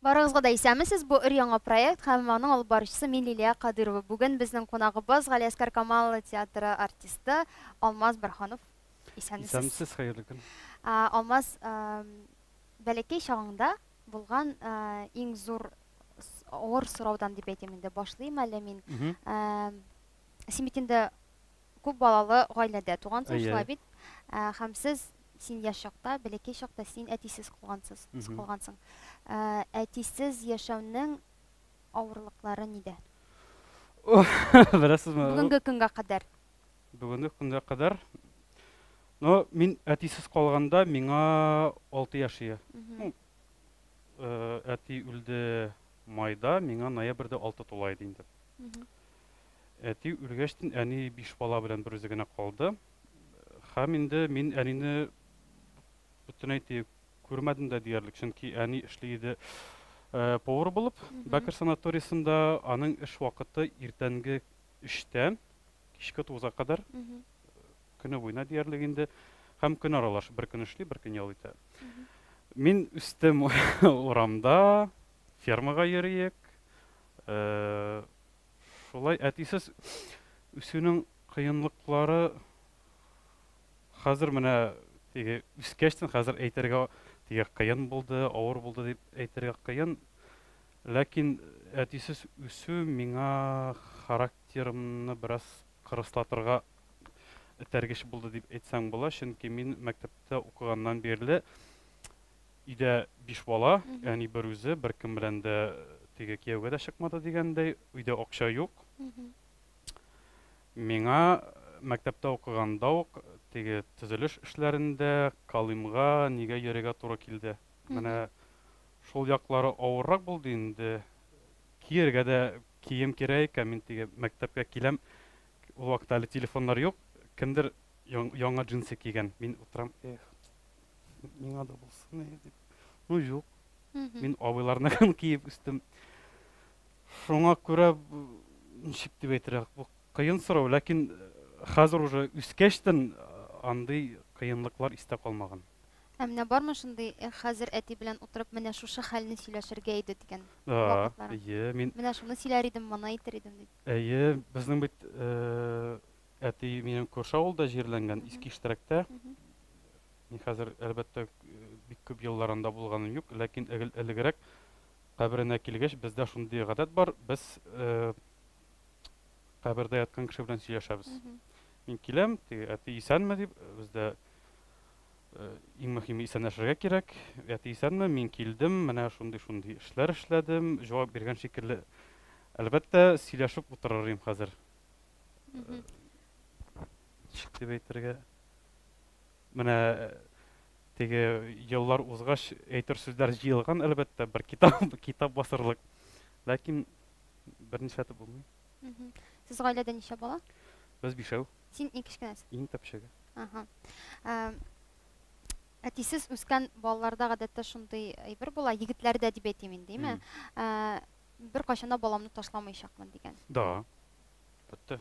Барыгызга да исәнмесез. Бу өр-яңа проект һәм аның алып баручысы мин Лилия Кадырова. Бүген безнең кунагыбыз Галиәскәр Камал театры артисты Алмаз Борһанов. Исәнмесез. Исәнмесез, хәерле көн. Алмаз, бәләкәй чагыңда булган иң зур авыр сораудан дип әйтәм инде. Башлыйм әле мин. Син бит инде күп балалы гаиләдә тугансың, шулай бит? Һәм син яшь чакта, бәләкәй чакта син әтисез калгансың. Әтисез яшәүнең авырлыклары нидә? Беләсезме? Бүгенге көнгә кадәр. Бүгенге көнгә кадәр. Но мин әтисез калганда миңа 6 яшь ия. Әти үлде майда, миңа ноябрьдә 6 тула иде инде. Әти үлгәчтен әни 5 бала белән бер үзе генә калды. Һәм инде мин әнине бөтенләй күрмәдем дә диярлек, чөнки әни эшли иде повар булып, Бәкер санаториясында, аның эш вакыты иртәнге 3тән кичке 9-га кадәр. Көне буена диярлек инде. Һәм көн аралаш, бер көн эшли, бер көн ял итә. Мин үстем урамда, фермага йөриек. Шулай әтисез үсүнең кыенлыклары хәзер менә үскәчтен хәзер әйтергә кыен булды, авыр булды дип әйтергә кыен. Ләкин әтисез үсү миңа характерымны бераз кырыслатырга этәргеч булды дип әйтсәң була, чөнки мин мәктәптә укыганнан бирле өйдә 5 бала, әни бер үзе, бер кем белән дә кияүгә дә чыкмады дигәндәй, өйдә акча юк. Миңа мәктәптә укыганда ук төзелеш эшләрендә Калымга нигә йөрергә туры килде. Менә шул яклары авыррак булды инде. Киергә дә кием кирәк, мин мәктәпкә киләм. Ул вакытта әле телефоннар юк. Кемдер яңа джинсы кигән. Мин утырам, миңа да булсын дип. Ну юк. Мин абыйларны киеп үстем. Шуңа күрә ничек дип әйтергә, бу кыен сорау, ләкин хәзер уже үскәчтен андый кыенлыклар истә калмаган. Менә бармы шундый хәзер әти белән утырып менә шушы хәлне сөйләшергә иде дигән вакытлар? Мин менә шуны сөйләр идем, моны әйтер идем дип. Безнең бит әти минем күрше авылда җирләнгән, Искиштәрәктә. Мин хәзер әлбәттә бик күп елларында булганым юк, ләкин элегрәк каберенә килгәч бездә шундый гадәт бар, без кабердә яткан кеше белән сөйләшәбез. Мин киләм, әти исәнме дип, бездә иң мөһиме исәнләшергә кирәк. Әти исәнме, мин килдем, менә шундый эшләр эшләдем, җавап биргән шикелле. Әлбәттә сөйләшеп утырырым хәзер. Ничек дип әйтергә? Менә еллар узгач әйтер сүзләр җыелган, әлбәттә бер китап басырлык. Ләкин берничә тә булмый. Сез гаиләдә ничә бала? Без 5. Син иң кечкенәсең? Иң тәпчеге. Әтисез үскән балаларда гадәттә шундый әйбер була, егетләрдә дип әйтим инде, диме? Бер кайчан да баламны ташламаячакмын дигән. Да. Бетте.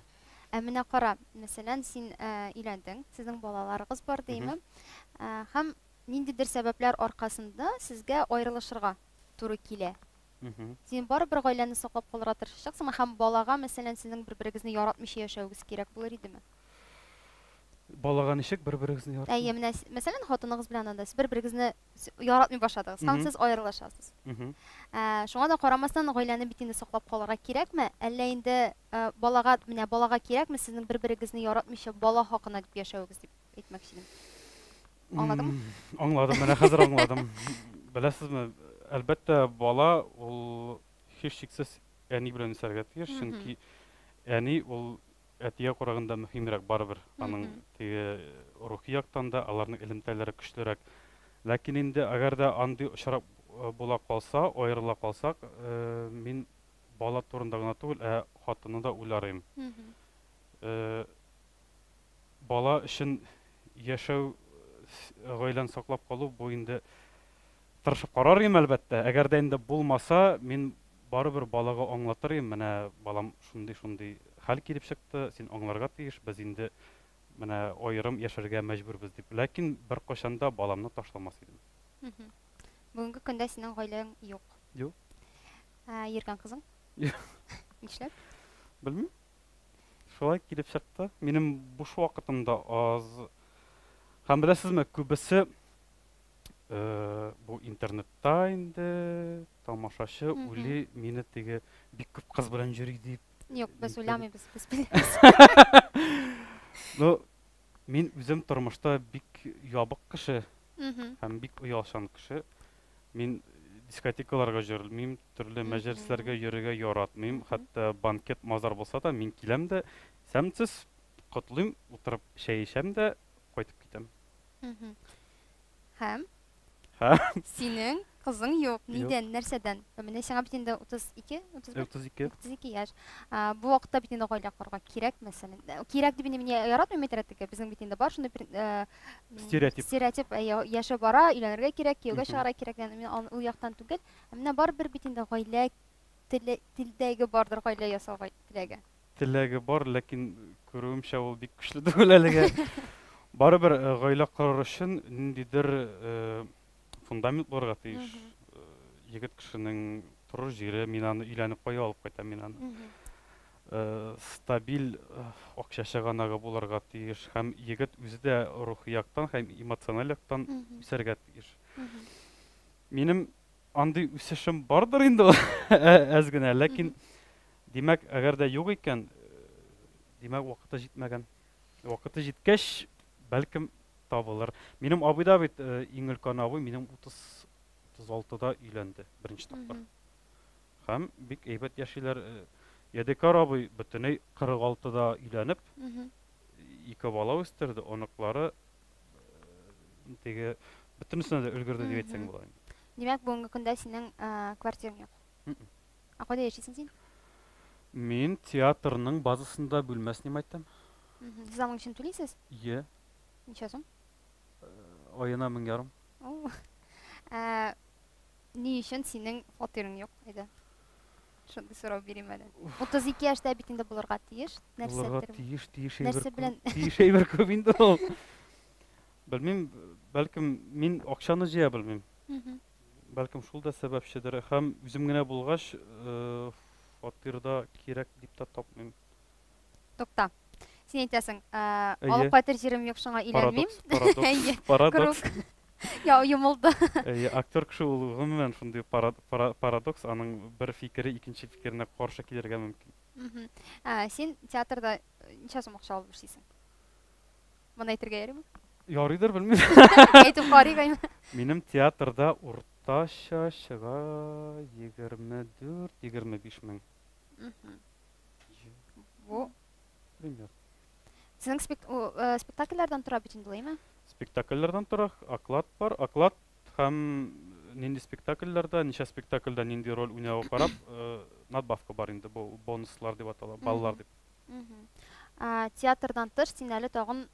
Менә кара, мәсәлән, син өйләндең, сезнең балаларыгыз бар, диме? Һәм ниндидер сәбәпләр аркасында сезгә аерылышырга туры килә. Син барыбер гаиләне саклап калырга тырышачаксыңмы? Һәм балага, мәсәлән, сезнең бер-берегезне яратмыйча яшәүегез кирәк булыр идеме? Балага ничек бер-берегезне яратмый? Менә, мәсәлән, хатыныгыз белән анда сез бер-берегезне яратмый башладыгыз, һәм сез аерылышасыз. Шуңа да карамастан гаиләне бит инде саклап калырга кирәкме? Әллә инде балага кирәкме сезнең бер-берегезне яратмыйча бала хакына дип яшәүегез дип әйтмәкче идем. Аңладыңмы? Аңладым, менә хәзер аңладым. Беләсезме, әлбәттә бала ул һичшиксез әни белән үсәргә тиеш, чөнки әни ул әтигә караганда мөһимрәк барыбер. Аның рухи яктан да, аларның элемтәләре көчлерәк. Ләкин инде әгәр дә андый очрак була калса, аерыла калсак, мин бала турында гына түгел, хатыны да уйларым. Бала өчен яшәү, гаиләне саклап калу бу инде тырышып карарым әлбәттә. Әгәр дә инде булмаса, мин барыбер балага аңлатырым, менә балам шундый хәл килеп чыкты, син аңларга тиеш, без инде менә аерым яшәргә мәҗбүрбез дип. Ләкин бер кайчан да баламны ташламас идем. Бүгенге көндә синең гаиләң юк. Юк. Ерган кызың? Нишләп? Белмим. Шулай килеп чыкты. Минем буш вакытымда аз. Һәм беләсезме, күбесе бу интернетта инде тамашачы ули мине теге бик күп кыз белән йөри дип. Юк, без уйламыйбыз, без беләбез. Ну, мин үзем тормышта бик ябык кеше һәм бик уялчан кеше. Мин дискотекаларга йөрелмим, төрле мәҗлесләргә йөрергә яратмыйм. Хәтта банкет мазар булса да, мин киләм дә, сәмсез котлыйм, утырып чәй эчәм дә кайтып китәм. Һәм Һәм синең кызың юк. Нидән, нәрсәдән? Менә сиңа бит инде 32, 32 яшь. Бу вакытта бит инде гаилә корырга кирәк мәсәлән. Кирәк дип мин яратмыйм әйтергә. Безнең бит инде бар шундый стереотип яше бара, өйләнергә кирәк, кияүгә чыгарга кирәк. Мин ул яктан түгел. Менә барбер бит инде гаилә телдәге бардыр гаилә ясауга теләге. Теләге бар, ләкин күрүемчә ул бик көчле түгел әлегә. Барыбер гаилә корыр өчен ниндидер фундамент булырга тиеш. Егет кешенең торыр җире, мин аны өйләнеп кая алып кайтам, мин аны. Стабиль акча чыганагы булырга тиеш һәм егет үзе дә рухи яктан һәм эмоциональ яктан үсәргә тиеш. Минем андый үсешем бардыр инде әз генә, ләкин димәк, әгәр дә юк икән, димәк вакыты җитмәгән. Вакыты җиткәч, бәлкем табылыр. Минем абый да бит иң өлкән абый, минем 36-да өйләнде, беренче тапкыр. Һәм бик әйбәт яшиләр. Ядекар абый бөтенләй 46-да өйләнеп, 2 бала үстерде, оныклары теге бөтенесенә дә өлгерде дип әйтсәң була. Димәк, бүгенге көндә синең квартираң юк. Кайда яшисең син? Мин театрның базасында бүлмәсен әйтәм. Сез аның өчен түлисез? Ie. Ничә сум? Аена 1000 ярым. Ни өчен синең фатирың юк иде? Шундый сорау бирим әле. 32 яшьтә бит инде булырга тиеш. Нәрсәдер? Нәрсә белән? Тиеш әйбер күп инде ул. Белмим, бәлкем мин акчаны җыя белмим. Бәлкем шул да сәбәпчедер. Һәм үзем генә булгач, фатирда кирәк дип тә тапмыйм. Тукта. Син әйтәсең, алып кайтыр җирем юк, шуңа өйләнмим. Парадокс. Я, юмылды. Актер кеше ул гомумән шундый парадокс, аның бер фикере икенче фикеренә каршы килергә мөмкин. Син театрда ничә сум акча алып эшлисең? Моны әйтергә ярыймы? Ярыйдыр, белмим. Әйтеп карыйгаймы? Минем театрда уртача чыга 24-25 мең. Бу пример. Синең спектакльләрдән тора бит инде, булаймы? Спектакльләрдән тора, оклад бар. Оклад һәм нинди спектакльләрдә, ничә спектакльдә нинди роль уйнауга карап, надбавка бар инде, бу бонуслар дип атала, баллар дип. Театрдан тыш син әле тагын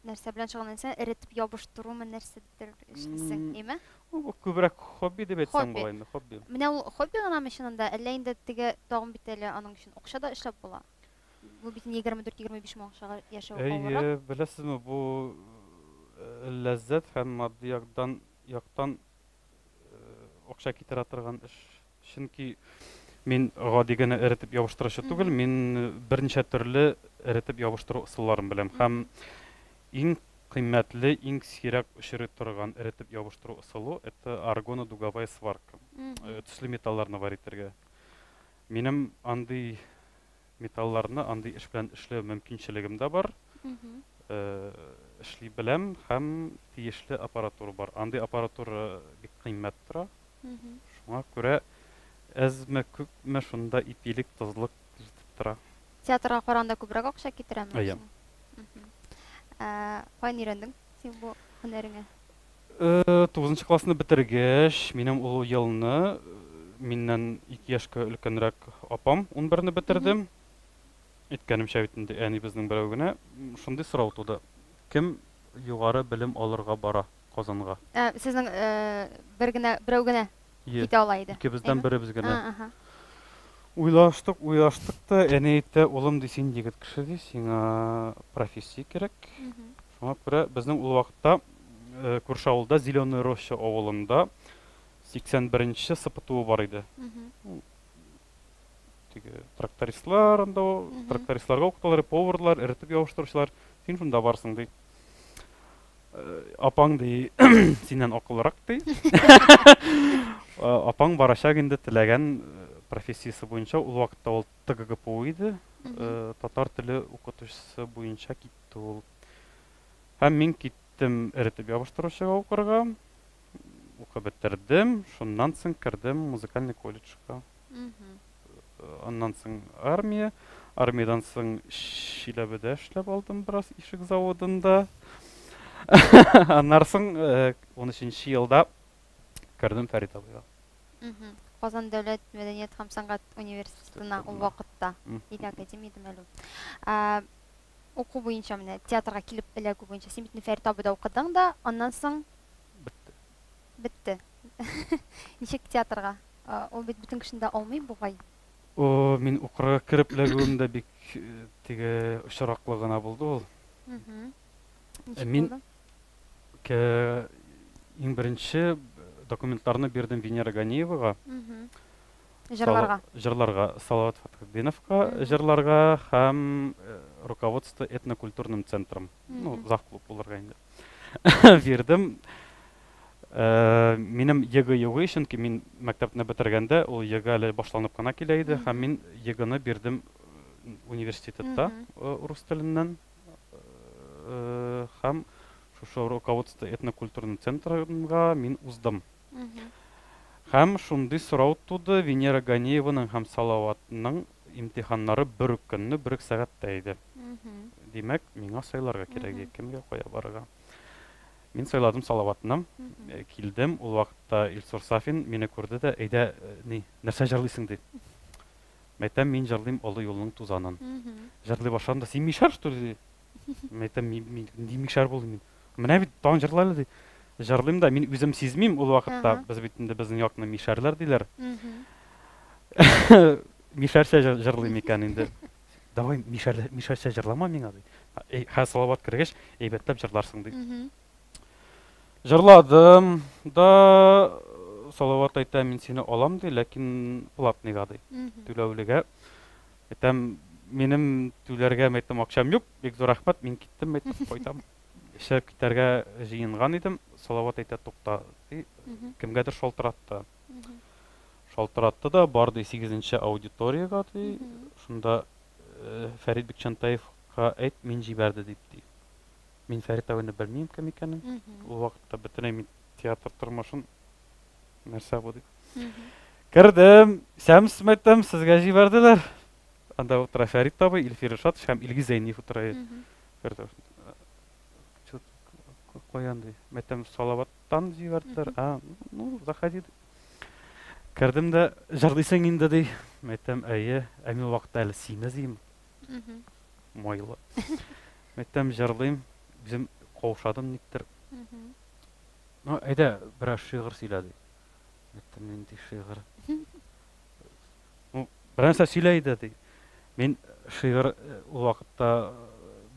нәрсә белән шөгыльләнсәң, эретеп ябыштырумы нәрсәдер эшлисең, әйме? Бу күбрәк хобби дип әйтсәң була инде, хобби. Менә ул хобби гынамы чынында, әллә инде теге тагын бит әле аның өчен акча да эшләп була. Бу бит 24-25 мең акчага яшәү авыррак. Беләсезме, бу ләззәт һәм матди яктан акча китерә торган эш. Чөнки мин гади генә эретеп ябыштыручы түгел, мин берничә төрле эретеп ябыштыру ысулларын беләм. Һәм иң кыйммәтле, иң сирәк очрый торган эретеп ябыштыру ысулы это аргонодуговая сварка. Төсле металларны бар итәргә. Минем андый металларны, андый эш белән эшләү мөмкинчелегем дә бар. Эшли беләм һәм тиешле аппаратура бар. Андый аппаратура бик кыйммәт тора. Шуңа күрә әзме-күпме шунда ипилек, тозлык җитеп тора. Театрга караганда күбрәк акча китерәме? Әйе. Кайдан өйрәндең син бу һөнәреңә? 9нчы классны бетергәч, минем ул елны миннән 2 яшькә өлкәнрәк апам 11-не бетердем. Әйткәнемчә бит инде әни безнең берәү генә шундый сорау туды. Кем югары белем алырга бара Казанга? Сезнең берәү генә китә ала иде. Икебездән беребез генә. Уйлаштык та, әни әйтте, улым ди, син егет кеше ди, сиңа профессия кирәк. Шуңа күрә безнең ул вакытта күрше авылда, Зеленая Роща авылында 81-нче СПТУ бар иде. Трактористлар, трактористларга укыталар, поварлар, эретеп ябыштыручылар. Син шунда барсың ди. Апаң ди, синнән акыллырак ди. Апаң барачак инде теләгән профессиясе буенча ул вакытта ул ТГГПУ иде. Татар теле укытучысы буенча китте ул. Һәм мин киттем эретеп ябыштыручыга укырга. Укып бетердем, шуннан соң кердем музыкальный колледжга. Аннан соң армиядан соң Чиләбедә эшләп алдым бераз ишек заводында. Аннан соң 13-нче елда кердем Фәрит абыйга. Казан дәүләт мәдәният һәм сәнгать университетына ул вакытта иде академия идем. Уку буенча менә театрга килеп эләгү буенча син бит Фәрит абыйда укыдың да, аннан соң битте. Ничек театрга? Ул бит бүтән кешендә алмый бугай. Мин укырга кирип эләгүемдә бик теге очраклы гына булды ул. Мин иң беренче документларны бирдем Венера Ганиевага. Җырларга Салават Фатхетдиновка, җырларга һәм руководство этнокультурным центром. Завклуб булырга инде. Бирдем. Минем ЕГЭ чөнки мин мәктәпне бетергәндә ул ЕГЭ әле башланып кына килә иде һәм мин ЕГЭны бирдем университетта рус теленнән һәм шушы руководство этнокультурным центрга мин уздым. Һәм шундый сорау туды, Венера Ганиеваның һәм Салаватның имтиханнары бер көнне бер сәгатьтә иде. Димәк, миңа сайларга кирәк, кемгә кая барырга. Мин сайладым Салаватны, килдем, ул вакытта Илсур Сафин мине күрде дә, әйдә, нәрсә җырлыйсың ди. Мәйтәм, мин җырлыйм Олы юлның тузанын. Җырлый башлаганда, син мишәр что ли? Мәйтәм, мин мишәр булдым мин. Менә бит таң җырлайлы ди. Җырлыйм да, мин үзем сизмим ул вакытта, без бит инде безнең якны мишәрләр диләр. Мишәрчә җырлыйм икән инде. Давай мишәрчә җырлама миңа ди. Һә Салават кергәч, әйбәтләп җырларсың ди. Җырладым да, Салават әйтә, мин сине алам ди, ләкин платныйга ди. Түләүлегә. Әйтәм, минем түләргә мәйтәм акчам юк, бик зур рәхмәт, мин киттем, мәйтәм, кайтам. Эшләп китәргә җыенган идем, Салават әйтә, тукта, ди, кемгәдер шалтыратты. Шалтыратты да, барды 8-нче аудиторияга ди, шунда Фәрит Бикчәнтаевка әйт, мин җибәрде дип ди. Мин Фәрит абыйны белмим кем икәнен. Ул вакытта бөтенләй мин театр тормышын нәрсә бу дип. Кердем, сәмс мәйтәм, сезгә җибәрделәр. Анда утыра Фәрит абый, Илфир Ришатов һәм Илгиз Зәйниев утыра. Фәрит каян ди. Мәйтәм, Салаваттан җибәрделәр. Ну, заходи. Кердем дә, җырлыйсың инде ди. Мәйтәм, әйе, мин вакытта әле сине зим. Майлы. Мәйтәм, җырлыйм. Bizim kovşadım niktir. Әйдә, бераз шигырь сөйлә ди. Мәйтәм, инде шигырь. Берәрсә сөйлә иде ди. Мин шигырь ул вакытта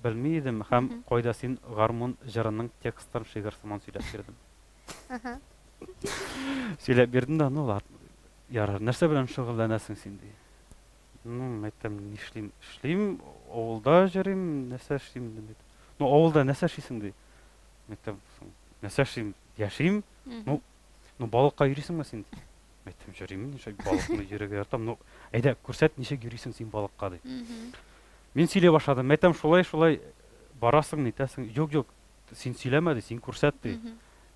белми идем һәм кайда син гармун җырының текстын шигырь сыман сөйләп бирдем. Сөйләп бирдем дә, ну ладно. Ярар, нәрсә белән шөгыльләнәсең син ди. Мәйтәм, нишлим? Эшлим, авылда җырыйм, нәрсә эшлим ди. Ну, авылда нәрсә эшлисең ди. Мәйтәм, нәрсә эшлим? Яшим. Ну, балыкка йөрисеңме син? Мәйтәм, җырыйм, ничек балыкны йөрергә яратам. Ну, әйдә, күрсәт, ничек йөрисең син балыкка ди. Мин сөйләй башладым. Мәйтәм, шулай барасың, нитәсең? Юк, син сөйләмә ди, син күрсәт ди.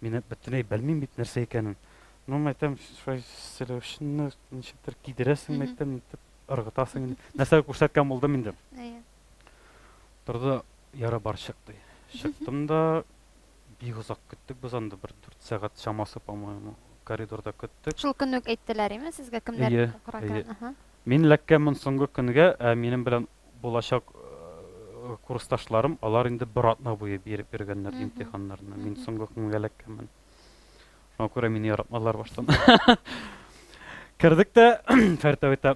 Мин бөтенләй белмим бит нәрсә икәнен. Ну, мәйтәм, сөйләүчене ничектер кидерәсең, мәйтәм, ыргытасың. Нәрсә күрсәткән булдым инде. Торды, яра бар чыкты. Чыктым да, бик узак көттек без анда, бер 4 сәгать чамасы, по-моему, коридорда көттек. Шул көнне үк әйттеләр име сезгә кемнәр укырга? Мин ләккәнмен соңгы көнгә, минем белән булачак курсташларым, алар инде бер атна буе биреп биргәннәр имтиханнарны. Мин соңгы көнгә ләккәнмен. Шуңа күрә мине яратмалар баштан. Кердек тә, Фәрит әйтә,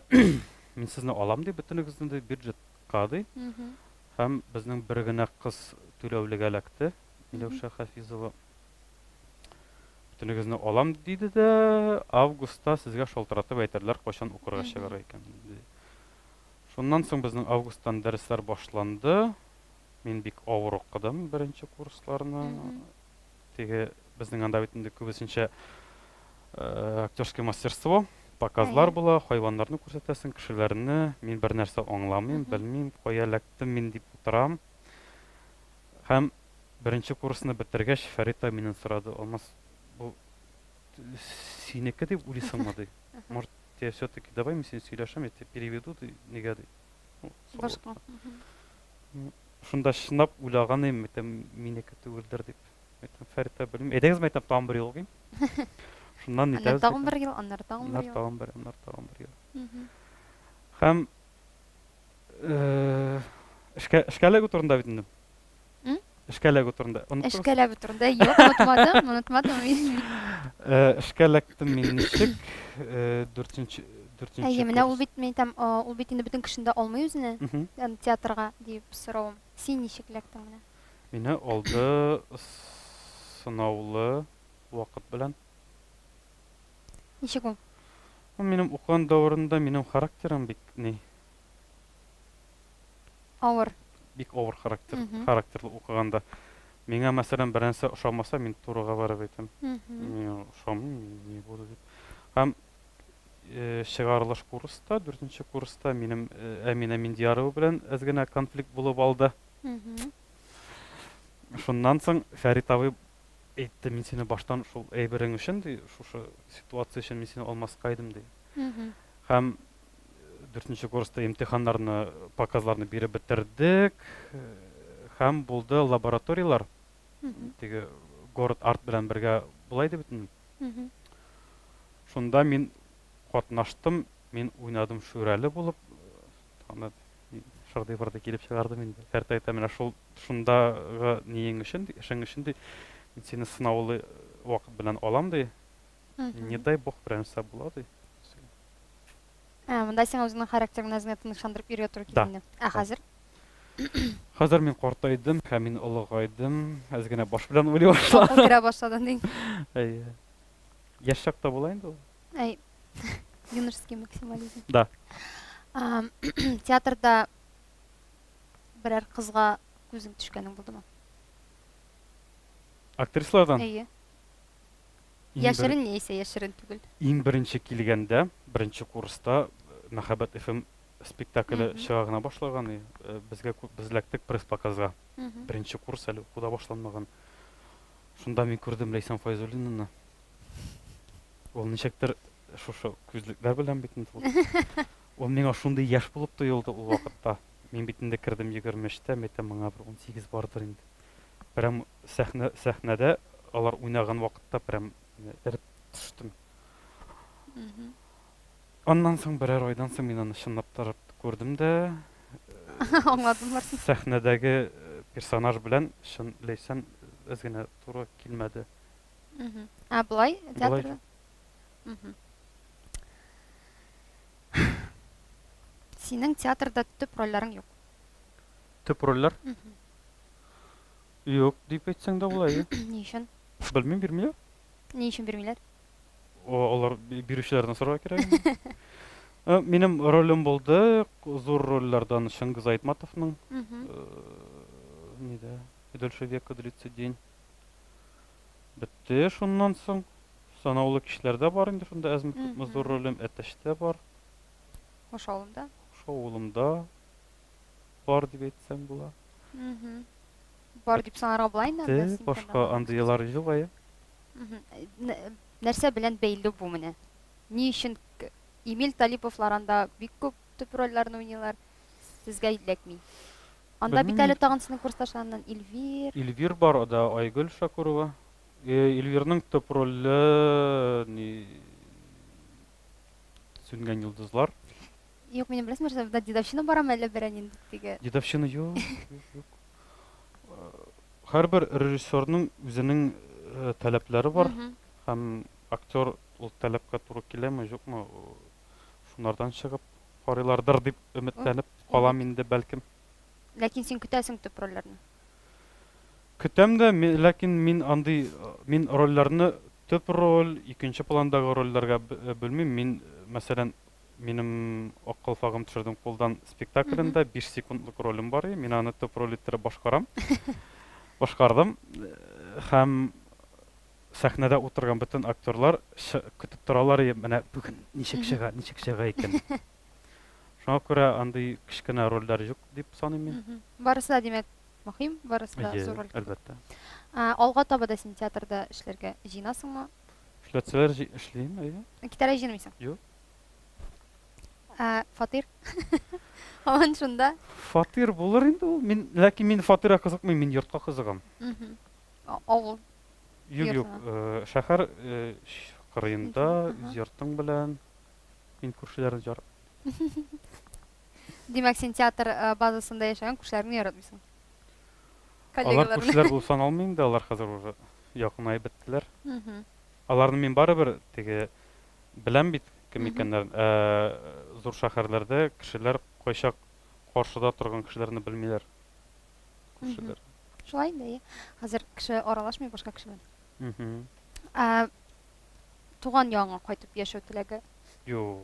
мин сезне алам дип, бөтенегезне дә бюджетка ди. Һәм безнең бер генә кыз түләүлегә эләкте, Миләүшә Хафизова. Бүтүнүгүзүнү алам дейді де, августта сизге шалтыратып әйтерләр качан укырга чыгарга икән. Шуннан соң безнең августтан дәресләр башланды. Мин бик авыр укыдым беренче курсларны. Теге безнең анда бит инде күбесенчә актерское мастерство, показлар була, хайваннарны күрсәтәсең, кешеләрне. Мин бер нәрсә аңламыйм, белмим, кая эләктем мин дип утырам. Һәм беренче курсны бетергәч, Фәрита миннән сорады: "Алмаз, бу синеке дип уйлыйсыңмы?" ди. "Может, я все-таки давай мин сине сөйләшәм, я тебе переведу" ди. Нигә ди. Башка. Шунда чынлап уйлаганым, минеке түгелдер дип. Фәрита белмим. Әйдәгез, мәйтәм, тагын бер ел укыйм. Шуннан нитәбез? Тагын бер ел, аннары тагын бер ел. Тагын бер ел. Һәм эшкәләгү турында бит инде. Эшкәләгү турында. Эшкәләгү турында юк, онытмадым. Эшкәләктем мин ничек? 4-нче Менә ул бит инде бөтен кешендә алмый үзенә. Театрга дип соравым. Син ничек эләктең менә? Мине алды сынаулы вакыт белән. Ничек ул? Минем укыган дәврендә минем характерым бик Авыр. Бик авыр характерлы укыганда. Миңа мәсәлән беренсе ошамаса, мин турыга барып әйтәм. Мин ошамыйм, ни булды дип. Һәм чыгарылыш курста, 4-нче курста минем Әминә Миндиярова белән әзгенә конфликт булып алды. Шуннан соң Фәрит абый әйтте: "Мин сине баштан шул әйберең өчен ди, шушы ситуация өчен мин сине алмаска идем" ди. Һәм 4-нче курста имтиханнарны, показларны биреп бетердек. Һәм булды лабораториялар. Теге город арт белән бергә булай дип бит. Шунда мин катнаштым, мин уйнадым шүрәле булып. Аны шырды-бырды килеп чыгардым инде. Фәрит әйтә: "Менә шундагы ниең өчен, эшең өчен ди, мин сине сынаулы вакыт белән алам" ди. Не дай бог беренче була ди. Монда син үзеңнең характерыңны үзеңә тынычландырып йөргә туры килде. Хәзер? Хәзер мин картайдым, һәм мин олыгайдым. Әзгенә баш белән уйлый башладым. Кыра башладың ди. Яшь чакта була инде ул. Юношеский максимализм. Да. Театрда берәр кызга күзең төшкәнең булдымы? Актрислардан? Яшерен нейсә, яшерен түгел. Иң беренче килгәндә, беренче курста Мәхәббәт ФМ спектакле чыгагына башлаган. Безгә безлектек пресс-показга. Беренче курс әле укуда башланмаган. Шунда мин күрдем Ләйсән Файзуллинаны. Ул ничектер шушы күзлекләр белән бит инде. Ул миңа шундый яшь булып тоелды ул вакытта. Мин бит инде кирдем 23-тә, мәйтәм моңа 18 бардыр инде. Прям сәхнәдә алар уйнаган вакытта прям эреп төштем. Аннан соң берәр айдан соң мин аны чынлап тарап күрдем дә. Аңладым барсын. Сәхнәдәге персонаж белән шын Ләйсән әзгенә туры килмәде. Булай театрда? Синең театрда төп рольләрең юк. Төп рольләр? Юк, дип әйтсәң дә булай. Ни өчен? Белмим, бирмиләр. Ни өчен бирмиләр? Алар бирүчеләрдән сорарга кирәк. Минем ролем булды, зур рольләрдән Шыңгыз Айтматовның нидә? "Дольше века длится день". Бетте, шуннан соң санаулы кешеләрдә бар инде шунда әзмәт күпме зур ролем Әтәштә бар. Ошавылда? Ошавылымда бар дип әйтсәм була. Бар дип санарга була инде. Башка андыйлар юк. Нәрсә белән бәйле бу менә? Ни өчен Эмиль Талиповлар анда бик күп төп рольләрне уйныйлар? Сезгә иләкми. Анда бит әле тагын синең курсташларыңнан Эльвир бар, да, Айгөл Шакурова. Эльвирның төп роле Сүнгән йолдызлар. Юк, минем беләсеңме, да дедовщина барам әле берән инде теге. Дедовщина юк. Һәрбер режиссерның үзенең таләпләре бар. Һәм актер ул таләпкә туры киләме, юкмы? Шуннардан чыгып карыйлардыр дип өметләнеп калам инде бәлкем. Ләкин син көтәсең төп рольләрне. Көтәм дә, ләкин мин рольләрне төп роль, икенче пландагы рольләргә белмим. Мин, мәсәлән, минем ак калфагым төшердем кулдан спектаклендә 5 секундлык ролем бар. Мин аны төп роль иттереп башкарам. Башкардым. Һәм сәхнәдә утырган бөтен актерлар көтеп торалар, менә бүген ничек чыга икән. Шуңа күрә андый кичкенә рольләр юк дип саныйм мин. Барысы да димәк мөһим, барысы да зур роль. Әлбәттә. Алга таба да син театрда эшләргә җыенасыңмы? Эшләтсәләр эшлим, Китәргә җыенмыйсың? Юк. Фатир. Һаман шунда. Фатир булыр инде ул. Ләкин мин фатирга кызыкмыйм, мин йортка кызыгам. Авыл. Юк, шәһәр кырыенда, йортың белән мин күршеләрне җар. Димәк, син театр базасында яшәгән күршеләрне яратмыйсың. Алар күршеләр булып саналмый инде, алар хәзер уже якынайып беттеләр. Аларны мин барыбер теге беләм бит кем икәннәрен. Зур шәһәрләрдә кешеләр кайчак каршыда торган кешеләрне белмиләр. Күршеләр. Шулай инде. Хәзер кеше аралашмый башка кеше белән. Туган яңа кайтып яшәү теләге? Юк.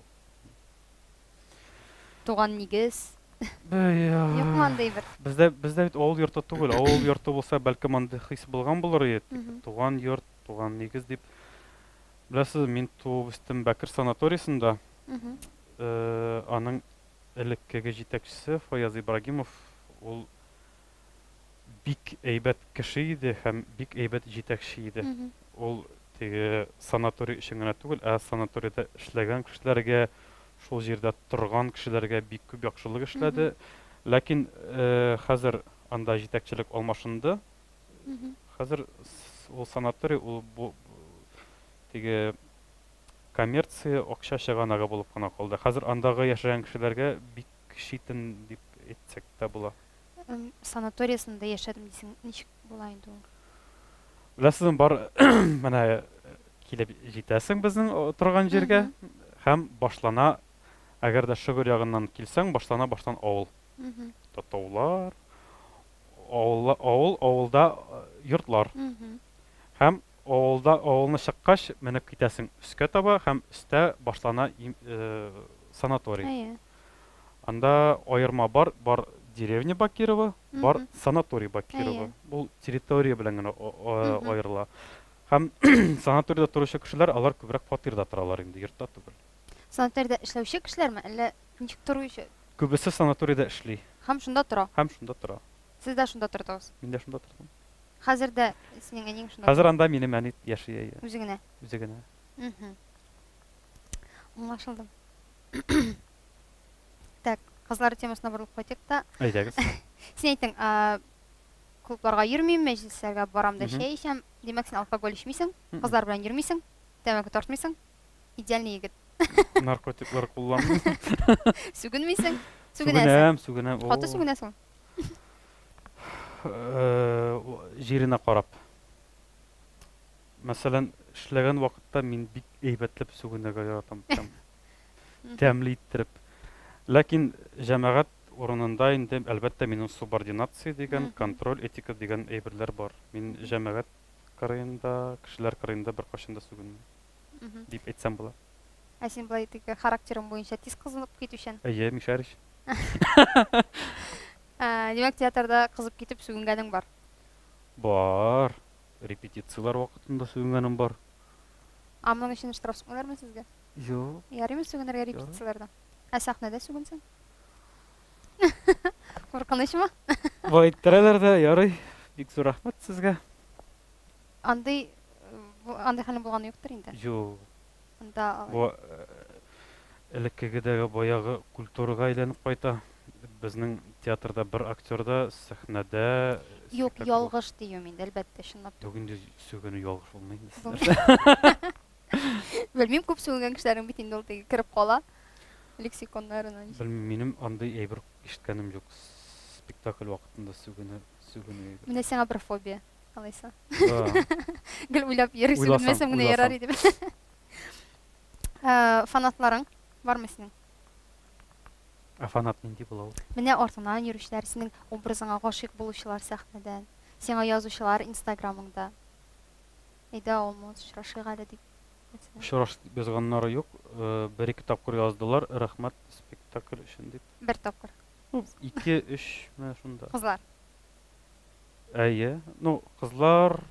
Туган нигез? Юкмы андый бер? Бездә бит авыл йорты түгел. Авыл йорты булса, бәлкем андый хис булган булыр иде. Туган йорт, туган нигез дип. Беләсез, мин туып үстем Бәкер санаториясында. Аның элеккеге җитәкчесе Фаяз Ибрагимов, ул бик әйбәт кеше иде һәм бик әйбәт җитәкче иде. Ул теге санаторий өчен генә түгел, санаториядә эшләгән кешеләргә, шул җирдә торган кешеләргә бик күп яхшылык эшләде. Ләкин хәзер анда җитәкчелек алмашынды. Хәзер ул санаторий, ул теге коммерция акча чыганага булып кына калды. Хәзер андагы яшәгән кешеләргә бик читен дип әйтсәк тә була. Санаториясында яшәдем дисең, ничек була инде ул? Беләсез, бар менә килеп җитәсең безнең торган җиргә һәм башлана, әгәр дә Шыгыр ягыннан килсәң, баштан авыл. Татаулар, авылда йортлар. Һәм авылны чыккач, менеп китәсең өскә таба һәм өстә башлана санаторий. Анда аерма бар деревня Бакирова, бар санаторий Бакирова. Бу территория белән генә аерыла. Һәм санаторийда торучы кешеләр, алар күбрәк фатирда торалар инде, йортта түгел. Санаторийда эшләүче кешеләрме, әллә ничек торучы? Күбесе санаторийда эшли. Һәм шунда тора. Сез дә шунда тордыгыз? Мин дә шунда тордым. Хәзер дә синең әниң шунда? Хәзер анда минем әни яши. Үзе генә. Үзе генә. Аңлашылды. Так, кызлар темасына борылып кайтыйк та. Әйдәгез. Син әйттең, клубларга йөрмим, мәҗлесләргә барам да чәй эчәм. Димәк, син алкоголь эчмисең, кызлар белән йөрмисең, тәмәке тартмыйсың. Идеальный егет. Наркотиклар кулланмыйм. Сүгенмисең? Сүгенәм. Каты сүгенәсең? Җиренә карап. Мәсәлән, эшләгән вакытта мин бик әйбәтләп сүгенергә яратам. Тәмле иттереп. Ләкин җәмәгать урынында инде әлбәттә минем субординация дигән, контроль, этика дигән әйберләр бар. Мин җәмәгать кырыенда, кешеләр кырыенда бер кашында сүгенмим дип әйтсәм була. Ә син булай теге характерың буенча тиз кызынып китүчән? Мишәриш. Димәк, театрда кызып китеп сүгенгәнең бар? Бар. Репетициялар вакытында сүгенгәнем бар. Моның өчен штраф сүгенәләрме сезгә? Юк. Ярыймы сүгенергә репетицияларда? Сәхнәдә сүгенсәң? Куркынычмы? Әйттерәләр дә, ярый. Бик зур рәхмәт сезгә. Андый хәлем булган юктыр инде. Юк. Анда элеккегедәге баягы культурага әйләнеп кайта. Безнең театрда бер актерда сәхнәдә юк, ялгыш дию мин, әлбәттә, чынлап. Юк, инде сүгенү ялгыш булмый инде. Белмим, күп сүгенгән кешеләрнең бит инде ул теге кирип кала. Лексиконнарына. Белмим, минем андай әйбер ишеткәнем юк. Спектакль вакытында сүгенү. Менә сиңа бер фобия, алайса. Гел уйлап йөрү, белмәсәм генә ярар иде. Фанатларың бармы синең? Фанат нинди була ул? Менә артыңнан йөрүчеләр, синең образыңа гашыйк булучылар сәхнәдән, сиңа язучылар Инстаграмыңда. Әйдә алмаз очрашыйк әле дип. Шураш безганнары юк. Бер-ике тапкыр яздылар. Рәхмәт спектакль өчен дип. Бер тапкыр. 2-3 менә шунда. Кызлар. Әйе. Ну, кызлар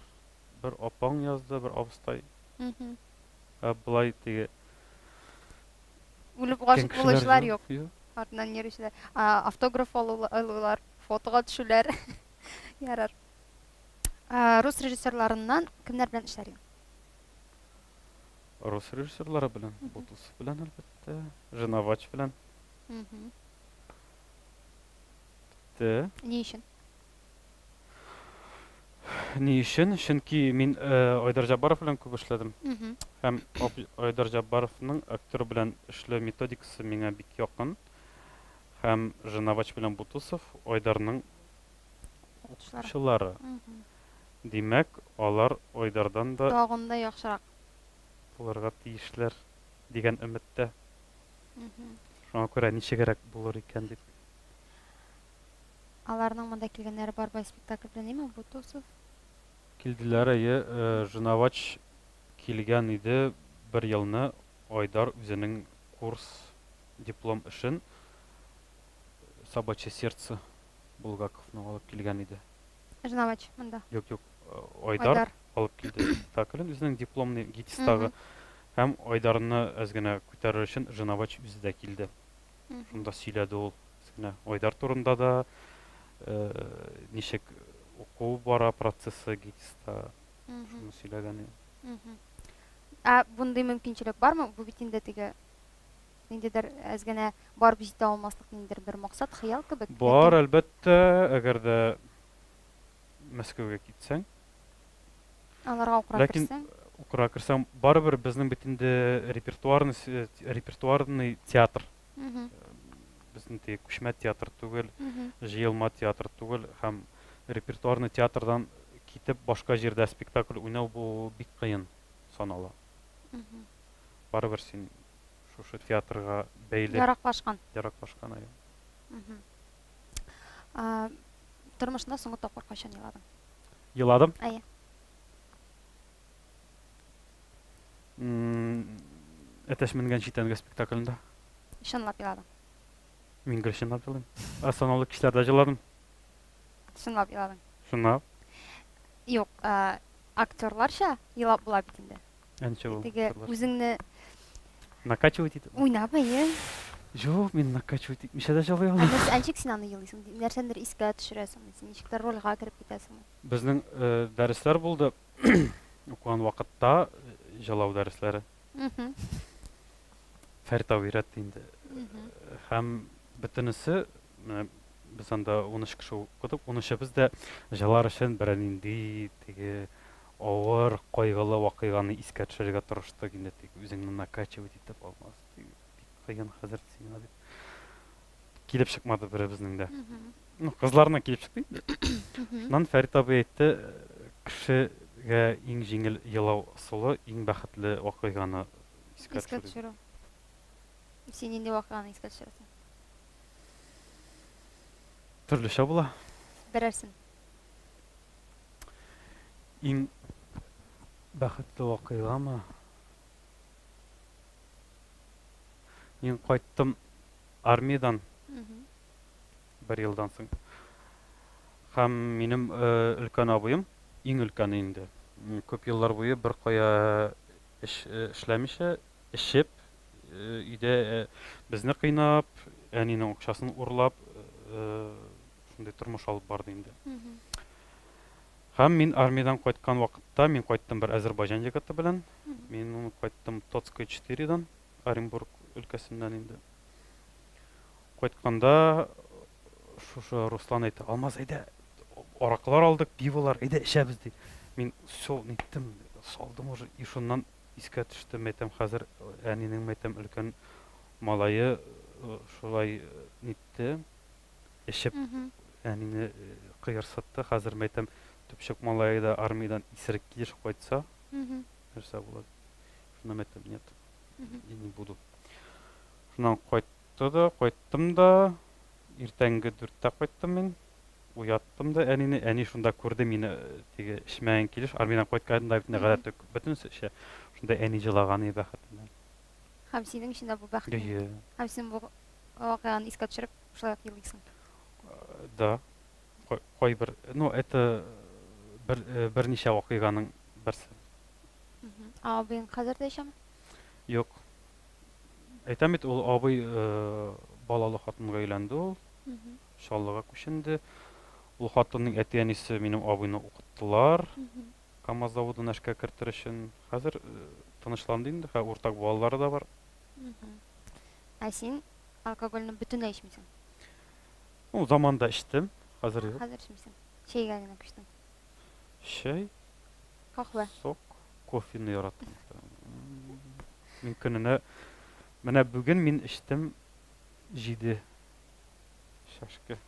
бер апаң язды, бер абыстай. Булай теге Үлеп гашык булучылар юк. Юк. Артыннан йөрүчеләр. Автограф алулар, фотога төшүләр. Ярар. Рус режиссерларыннан кемнәр белән эшләр идең? Рус режиссерлары белән, Бутусов белән әлбәттә, Женовач белән. Ни өчен? Ни өчен? Чөнки мин Айдар Жабаров белән күп эшләдем. Һәм Айдар Жабаровның актер белән эшләү методикасы миңа бик якын. Һәм Женовач белән Бутусов Айдарның укучылары. Димәк, алар Айдардан да Тагын да яхшырак. булырга тиешләр дигән өметтә. Шуңа күрә ничегрәк булыр икән дип. Аларның монда килгәннәре бар бай спектакль белән име? Бутусов. Килделәр, Женовач килгән иде бер елны Айдар үзенең курс диплом эшен Собачье сердце Булгаковны алып килгән иде. Женовач монда. Юк, Айдар алып килде спектаклен үзенең дипломны ГИТИСтагы. Һәм Айдарны әзгенә күтәрер өчен Женовач үзе дә килде. Шунда сөйләде ул. Әзгенә Айдар турында да ничек уку бара процессы ГИТИСта шуны сөйләгән. Бундый мөмкинчелек бармы? Бу бит инде теге ниндидер әзгенә барып җитә алмаслык ниндидер бер максат, хыял кебек. Бар, әлбәттә, әгәр дә Мәскәүгә китсәң. Аларга укырга кирсәң. Укырга кирсәң, барыбер безнең бит инде репертуарный театр. Безнең теге күчмә театр түгел, җыелма театр түгел, һәм репертуарный театрдан китеп башка җирдә спектакль уйнау бу бик кыен санала. Барыбер син шушы театрга бәйле Яраклашкан. Тормышында соңгы тапкыр кайчан еладың? Еладым? Әйе. Әтәш менгән читәнгә спектаклендә. Чынлап еладың? Мин чынлап еладым. Санаулы кешеләрдә җыладым. Чынлап еладың? Чынлап. Юк, актерларча елап була бит инде. Әнчә ул. Теге үзеңне накачивать итеп. Уйнап, әйе. Юк, мин накачивать итмичә дә җырлый алмыйм. Әнчек син аны елыйсың? Нәрсәндер искә төшерәсең, син ничектер рольгә кирип китәсең. Безнең дәресләр булды. Укыган вакытта җырлау дәресләре. Фәрит өйрәтте инде. Һәм бөтенесе, без анда 13 кеше укыдык. 13-без дә җырлар өчен бер нинди теге авыр, кайгылы вакыйганы искә төшерергә тырыштык инде. Үзеңне накачивать итеп алмас. Кыйын хәзер сиңа дип. Килеп чыкмады беребезнең дә. Ну, кызларына килеп чыкты. Шуннан Фәрит абый әйтте, кешегә иң җиңел елау сулы, иң бәхетле вакыйганы искә төшерү. Син инде вакыйганы искә төшерәсең. Төрлечә була. Берәрсен. Иң бәхетле вакыйгамы? Мин кайттым армиядан. Бер елдан соң. Һәм минем өлкән абыем, иң өлкәне инде. Күп еллар буе бер кая эшләмичә, эшеп, өйдә безне кыйнап, әнинең акчасын урлап, шундый тормыш алып барды инде. Һәм мин армиядан кайткан вакытта, мин кайттым бер Азәрбайҗан җегете белән. Мин кайттым Тоцкая 4-дан, Оренбург өлкәсеннән инде. Кайтканда шушы Руслан әйтте, Алмаз әйдә, араклар алдык, пиволар, әйдә эчәбез ди. Мин сол ниттем, салдым уже, и шуннан искә төште, мәйтәм хәзер әнинең мәйтәм өлкән малае шулай нитте, эчеп әнине кыерсытты. Хәзер мәйтәм төпчек малае да армиядан исерек килеш кайтса, нәрсә булады? Шуны мәйтәм, нет, я не буду. Шуннан кайттым да, иртәнге 4-тә кайттым мин. уяттым да, әни шунда күрде мине теге эшмәгән килеш, армиядан кайтканда бит гадәттә бөтен эше. Шунда әни җылаган иде бәхетеннән. Һәм синең өчен дә бу бәхет. Һәм син бу вакыйганы искә төшереп, шулай ук елыйсың. Да. Кайбер, ну, это берничә вакыйганың берсе. Абыйың хәзер дә яшәме? Юк. Әйтәм бит, ул абый балалы хатынга өйләнде ул. Шаллыга күченде. Ул хатынның әти-әнисе минем абыйны укыттылар. КамАЗ заводына эшкә кертер өчен. Хәзер тынычланды инде, уртак балалары да бар. Ә син алкогольне бөтенләй эчмисең? Ну, заманда эчтем, хәзер юк. Хәзер эчмисең. Чәйгә генә күчтең. Чәй, Кахва. сок, кофены яратам. Мин көненә, менә бүген мин эчтем 7 шашка.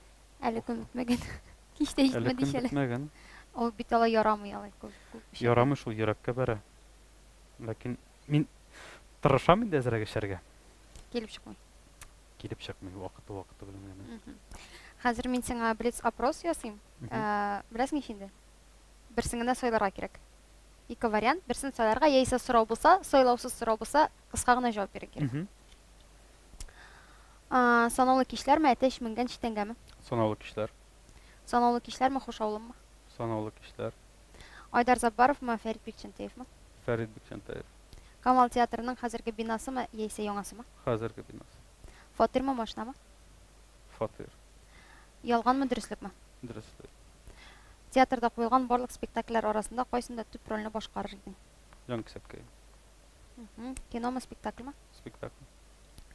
Әле көн бетмәгән. Кичтә эчтем дишәләр. Ул бит алай ярамый алай күп. Ярамый шул йөрәккә бәрә. Ләкин мин тырышам инде әзрәк эчәргә. Килеп чыкмый. Килеп чыкмый вакыты белән генә. Хәзер мин сиңа блиц опрос ясыйм. Беләсең инде. Берсен генә сойларга кирәк. Ике вариант, берсен сойларга, яисә сорау булса, сойлаусыз сорау булса, кыска гына җавап бирә кирәк. Санаулы кишләрме, әтәч менгән читәнгәме? Санаулы кишләр. Санаулы кишләрме, хушаулымы? Санаулы кишләр. Айдар Заббаровмы, Фәрит Бикчәнтәевме? Фәрит Бикчәнтәев. Камал театрының хәзерге бинасымы, яисә яңасымы? Хәзерге бинасы. Фатирмы, машинамы? Фатир. Ялганмы, дөреслекме? Дөреслекме. Театрда куелган барлык спектакльләр арасында кайсында төп рольне башкарыр идең? Җан кисәпкәй. Киномы, спектакльмы? Спектакль.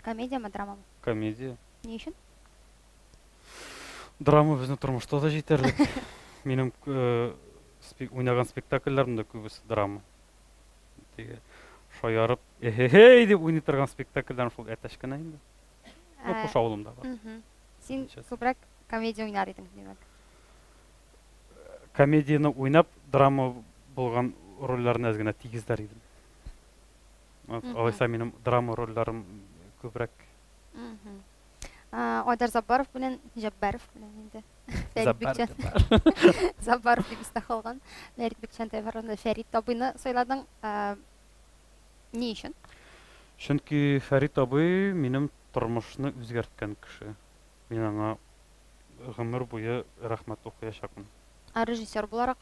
Комедиямы, драмамы? Комедия. Ни өчен? Драма безнең тормышта да җитәрлек. Минем уйнаган спектакльләрдә күбесе драма. Теге шаярып, дип уйный торган спектакльләр шул әтәч кенә инде. Хушаулымда бар. Син күбрәк комедия уйнар идең, димәк. Комедияны уйнап, драма булган рольләрне әз генә тигезләр идем. Алайса минем драма рольләрем күбрәк. Айдар Заббаров белән Җаббаров белән инде. Фәрит Бикчәнтәев. Заббаров дип истә калган. Фәрит Бикчәнтәев арасында Фәрит абыйны сайладың. Ни өчен? Чөнки Фәрит абый минем тормышны үзгәрткән кеше. Мин аңа гомер буе рәхмәт укыячакмын. Режиссер буларак?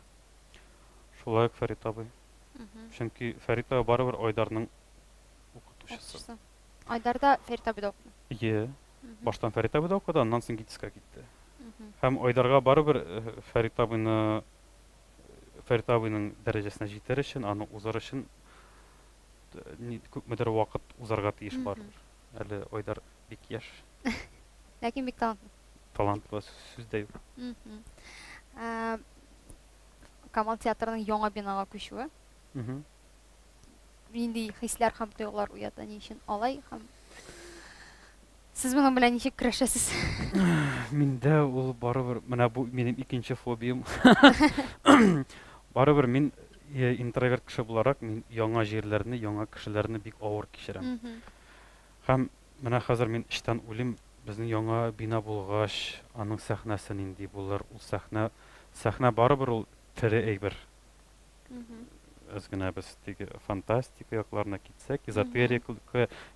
Шулай Фәрит абый. Чөнки Фәрит абый барыбер Айдарның укытучысы. Айдарда Фәрит абый да укыды. Баштан Фәрит абый да укыды, аннан соң ГИТИСка китте. Һәм Айдарга барыбер Фәрит абыйның дәрәҗәсенә җитәр өчен, аны узар өчен күпмедер вакыт узарга тиеш барыбер. Әле Айдар бик яшь. Ләкин бик талантлы. Талантлы, сүз дә юк. Камал театрының яңа бинага күчүе. Нинди хисләр һәм тойгылар уята, ни өчен алай һәм сез моның белән ничек көрәшәсез? Миндә ул барыбер, менә бу минем икенче фобиям. Барыбер мин интроверт кеше буларак, мин яңа җирләрне, яңа кешеләрне бик авыр кичерәм. Һәм менә хәзер мин эштән үлим, безнең яңа бина булгач, аның сәхнәсе нинди булыр? Ул сәхнә барыбер ул тере әйбер. Аз гына без теге фантастика якларына китсәк, эзотерика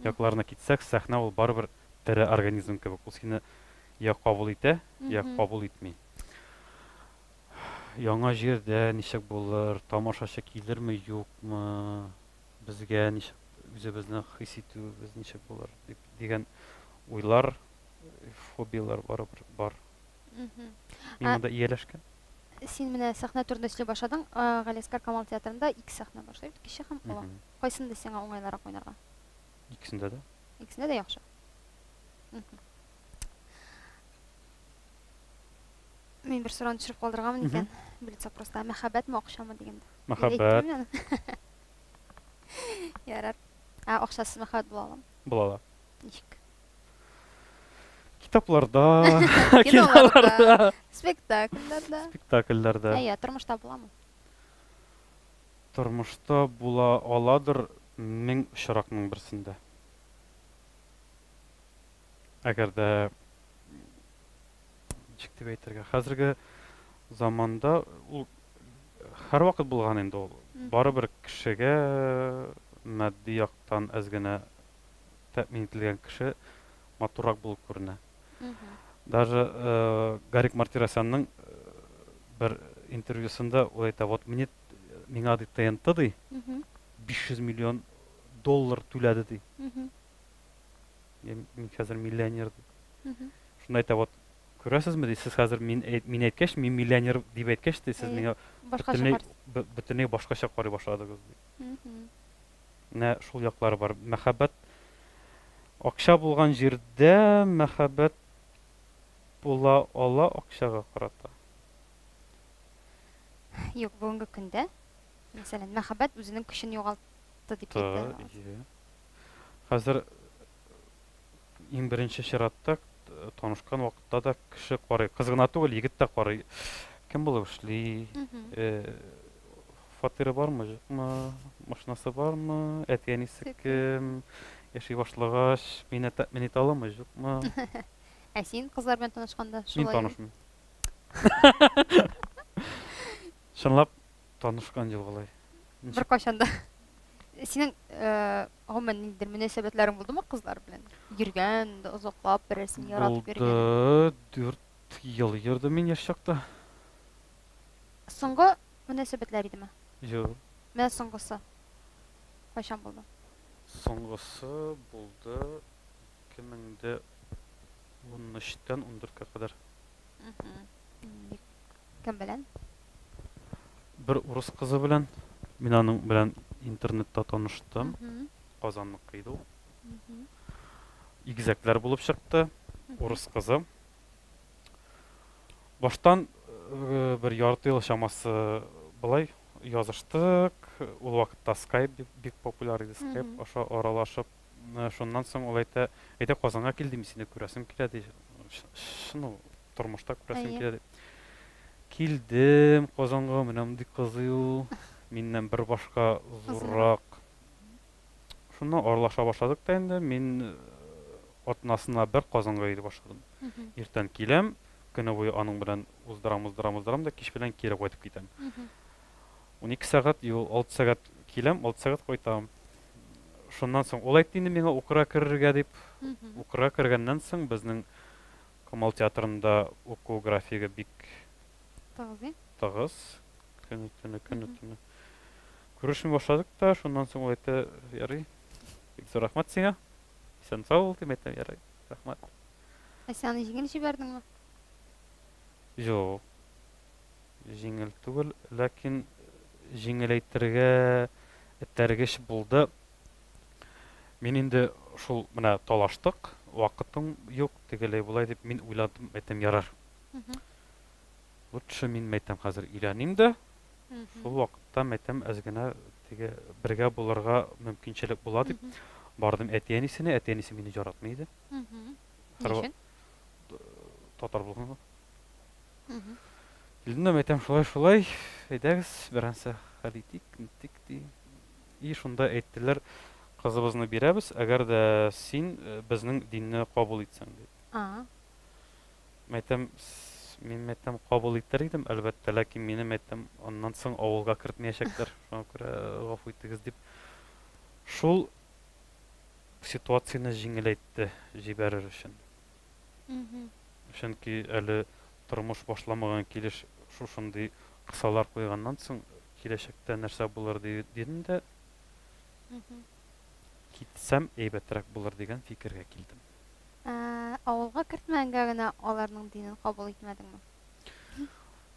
якларына китсәк, сәхнә ул барыбер тере организм кебек. Ул сине я кабул итә, я кабул итми. Яңа җирдә ничек булыр? Тамашачы килерме, юкмы? Безгә ничек үзебезне хис итүбез ничек булыр дигән уйлар, фобиялар барыбер бар. Мин монда ияләшкән. Син менә сәхнә турында сөйләп башладың. Галискар Камал театрында 2 сәхнә башлый, кичә һәм олы. Кайсында сиңа уңайлырак уйнарга? Икесендә дә. Икесендә дә яхшы. Мин бер сорауны төшереп калдырганмын икән. Блиц просто мәхәббәтме, акчамы дигәндә. Мәхәббәт. Ярар. Акчасыз мәхәббәт була аламы? Була ала. Ничек? Китапларда, киноларда, спектакльләрдә. Әйе, тормышта буламы? Тормышта була аладыр 1000 очракның берсендә. Әгәр дә ничек дип әйтергә. Хәзерге заманда ул һәрвакыт булган инде ул. Барыбер кешегә матди яктан әз генә тәэмин ителгән кеше матуррак булып күренә. Даже Гарик Мартиросянның бер интервьюсында ул әйтә, вот миңа ди ТНТ ди 500 миллион доллар түләде ди. Мин хәзер миллионер ди. Шунда әйтә, вот күрәсезме ди, сез хәзер мин әйткәч, мин миллионер дип әйткәч ди, сез миңа бөтенләй башкача карый башладыгыз ди. Менә шул яклары бар. Мәхәббәт акча булган җирдә мәхәббәт була ала акчага карата. Юк, бүгенге көндә, мәсәлән, мәхәббәт үзенең көчен югалтты дип әйтә. Хәзер иң беренче чиратта танышкан вакытта да кеше карый, кыз гына түгел, егет тә карый. Кем булып эшли? Фатиры бармы, юкмы? Машинасы бармы? Әти-әнисе кем? Яши башлагач, мине тәэмин итә аламы, юкмы? Ә син кызлар белән танышканда Мин шулай? танышмыйм. Чынлап танышкан юк алай. Бер качанда. Синең гомумән ниндидер мөнәсәбәтләрең булдымы кызлар белән? Йөргән, озаклап берәрсен яратып йөргән. 4 ел йөрдем мин яшь чакта. Соңгы мөнәсәбәтләр идеме? Юк. Менә соңгысы. Кайчан булды? Соңгысы булды 2013-тән 14-кә кадәр. Кем белән? Бер урыс кызы белән, мин аның белән интернетта таныштым. Казанныкы иде ул. Игезәкләр булып чыкты, урыс кызы. Баштан бер ярты ел чамасы былай языштык. Ул вакытта Skype бик популяр иде, Skype аша аралашып. Шуннан соң ул әйтә, Казанга килдем, сине күрәсем килә ди. Шуны тормышта күрәсем килә ди. Килдем Казанга, менә мондый кызы ул. Миннән бер башка зуррак. Шуннан аралаша башладык та инде. Мин атнасына бер Казанга йөри башладым. Иртән киләм, көне буе аның белән уздырам да кич белән кире кайтып китәм. 12 сәгать, 6 сәгать киләм, 6 сәгать кайтам. Шуннан соң ул әйтте инде миңа укырга керергә дип. Укырга кергәннән соң безнең Камал театрында уку графигы бик тыгыз. Көне. Күрешми башладык та, шуннан соң ул әйтте, ярый, бик зур рәхмәт сиңа. Сен сау бул, дип әйтте, ярый, рәхмәт. Ә син аны җиңел җибәрдеңме? Юк. Җиңел түгел, ләкин җиңел әйтергә этәргеч булды. Мин инде шул менә талаштык, вакытым юк, тегеләй булай дип мин уйладым, әйтәм, ярар. Лучше мин әйтәм хәзер өйрәним дә. Шул вакытта әйтәм, әз генә теге бергә булырга мөмкинчелек була дип бардым әти-әнисенә, әти-әнисе мине яратмый иде. Ничек? Татар булганга. Килдем, әйтәм, шулай, әйдәгез, берәрсе хәл итик, ди. И шунда әйттеләр, кызыбызны бирәбез, әгәр дә син безнең динне кабул итсәң ди. Әйтәм, мин әйтәм, кабул итәр идем, әлбәттә, ләкин минем әйтәм, аннан соң авылга кертмәячәкләр, шуңа күрә гафу итегез дип. Шул ситуацияны җиңеләйтте җибәрер өчен. Чөнки әле тормыш башламаган килеш шушындый кысалар куйганнан соң киләчәктә нәрсә булыр дидем дә, китсәм әйбәтрәк булыр дигән фикергә килдем. Авылга кертмәгәнгә генә аларның динен кабул итмәдеңме?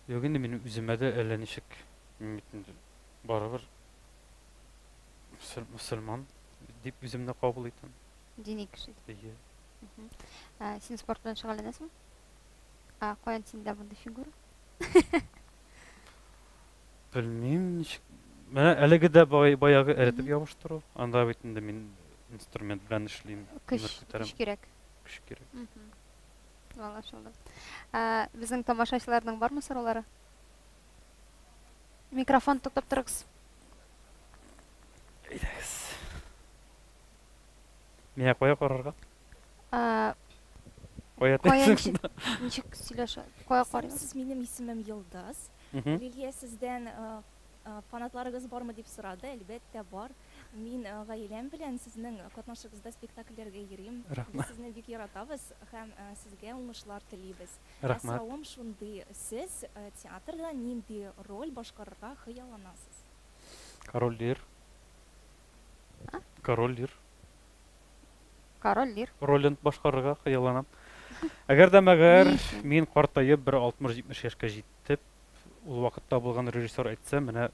Юк, инде мин үземә дә әллә ничек барыбер мөселман дип үземне кабул итәм. Дини кеше. Син спорт белән шөгыльләнәсеңме? Каян синдә мондый фигура? Белмим, ничек. Менә әлеге дә баягы эретеп ябыштыру. Анда бит инде мин инструмент белән эшлим. Көч кирәк. Көч кирәк. Аңлашылды. Безнең тамашачыларның бармы сораулары? Микрофон токтап торыгыз. Әйдәгез. Миңа кая карарга? Ничек сөйләшә? Кая карыйсыз? Сез минем исемем Йылдыз. Лилия сездән фанатларыгыз бармы дип сорады. Әлбәттә бар. Мин гаиләм белән сезнең катнашыгызда спектакльләргә йөрим. Без сезне бик яратабыз һәм сезгә уңышлар телибез. Сорауым шундый, сез театрда нинди роль башкарырга хыялланасыз? Король Лир. Король Лир. Король Лир. Ролен башкарырга хыялланам. Әгәр дә мәгәр мин картаеп бер 60-70 яшькә җитеп, ул вакытта булган режиссер әйтсә, менә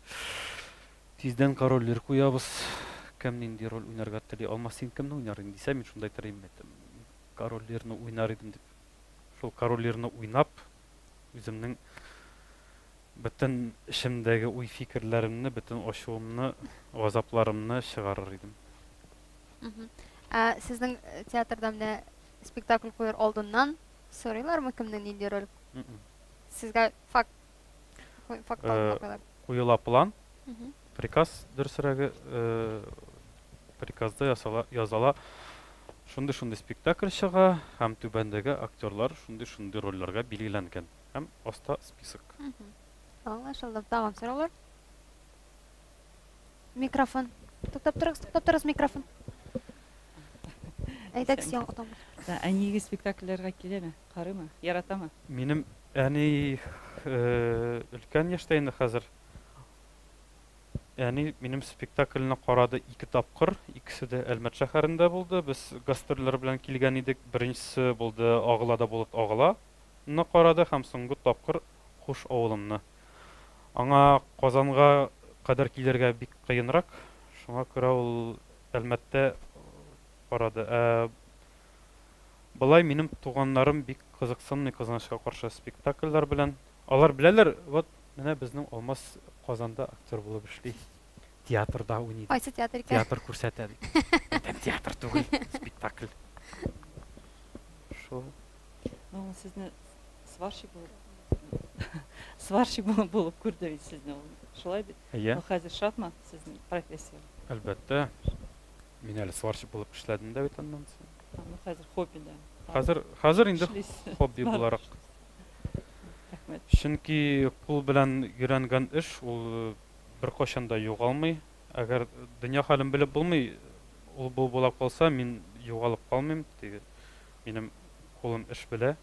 тиздән Король Лир куябыз. Кем нинди роль уйнарга тели алмас, син кемне уйнар инде дисә, мин шунда әйтәрем, Король Лирны уйнар идем дип. Шул Король Лирны уйнап, үземнең бөтен эшемдәге уй-фикерләремне, бөтен ачуымны, газапларымны чыгарыр идем. Сезнең театрда менә спектакль куяр алдыннан сорыйлармы кемнең нинди роль? Сезгә факт алып Куела план, приказ дөресрәге, приказда язала шундый спектакль чыга, һәм түбәндәге актерлар шундый рольләргә билгеләнгән. Һәм аста список. Аңлашылды. Тагын сораулар? Микрофон. Туктап торыгыз микрофон. Әйдәк син отам. Әниге спектакльләргә киләме? Карыймы? Яратамы? Минем әни өлкән яшьтә инде хәзер. Әни минем спектакльне карады 2 тапкыр, икесе дә Әлмәт шәһәрендә булды. Без гастрольләр белән килгән идек. Беренчесе булды Агылада булып Агыла-ны карады һәм соңгы тапкыр Хуш авылымны. Аңа Казанга кадәр килергә бик кыенрак. Шуңа күрә ул Әлмәттә карады. Булай минем туганнарым бик кызыксынмый Казанчыга каршы спектакльләр белән. Алар беләләр, вот менә безнең Алмаз Казанда актер булып эшли. Театрда уйный. Кайсы театр икән? Театр күрсәтә. Театр түгел, спектакль. Шул. Ну, сезне сварщик булып күрде бит сезне. Шулай бит. Хәзер шатмы сезнең профессия? Әлбәттә. Мин әле сварщик булып эшләдем дә бит аннан соң. Хәзер хоббида. Хәзер инде хобби буларак. Рәхмәт. Чөнки кул белән йөрәнгән эш ул бер кашан да югалмый. Әгәр дөнья хәлен белеп булмый, ул бу була калса, мин югалып калмыйм. Минем кулым эш белә.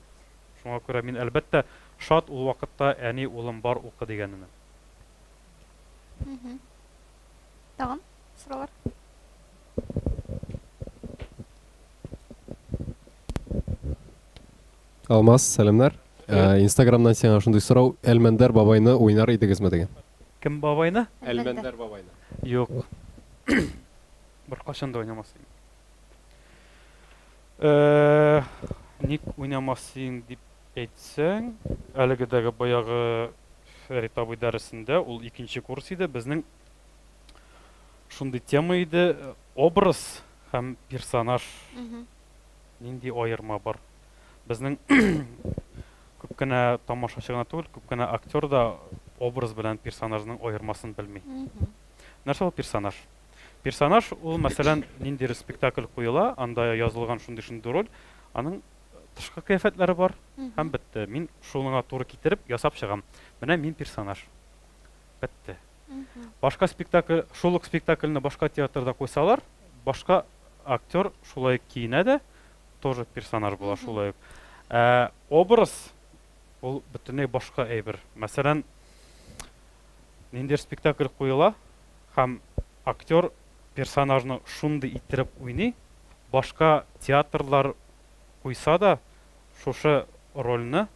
Шуңа күрә мин әлбәттә шат ул вакытта әни улым бар укы дигәненә. Тагын сораулар? Алмаз, сәламнар. Инстаграмнан сиңа шундый сорау, Әлмәндәр бабайны уйнар идегезме дигән. Кем бабайны? Әлмәндәр бабайны. Юк. Бер кашан да уйнамасын. Ник уйнамасын дип әйтсәң, әлегедәге баягы Фәрит абый дәресендә ул 2нче курс иде. Безнең шундый тема иде, образ һәм персонаж. Нинди аерма бар. Безнең күп кенә тамашачыгына түгел, күп кенә актер да образ белән персонажның аермасын белми. Нәрсә ул персонаж? Персонаж ул, мәсәлән, ниндидер спектакль куела, анда язылган шундый роль, аның тышкы кыяфәтләре бар, һәм бетте. Мин шуңа туры китереп ясап чыгам. Менә мин персонаж. Бетте. Башка спектакль, шул ук спектакльне башка театрда куйсалар, башка актер шулай киенә дә, тоже персонаж була шулай. Образ ул бөтенләй башка әйбер. Мәсәлән, ниндидер спектакль куела, һәм актер персонажны шундый иттереп уйный, башка театрлар куйса да, шушы рольне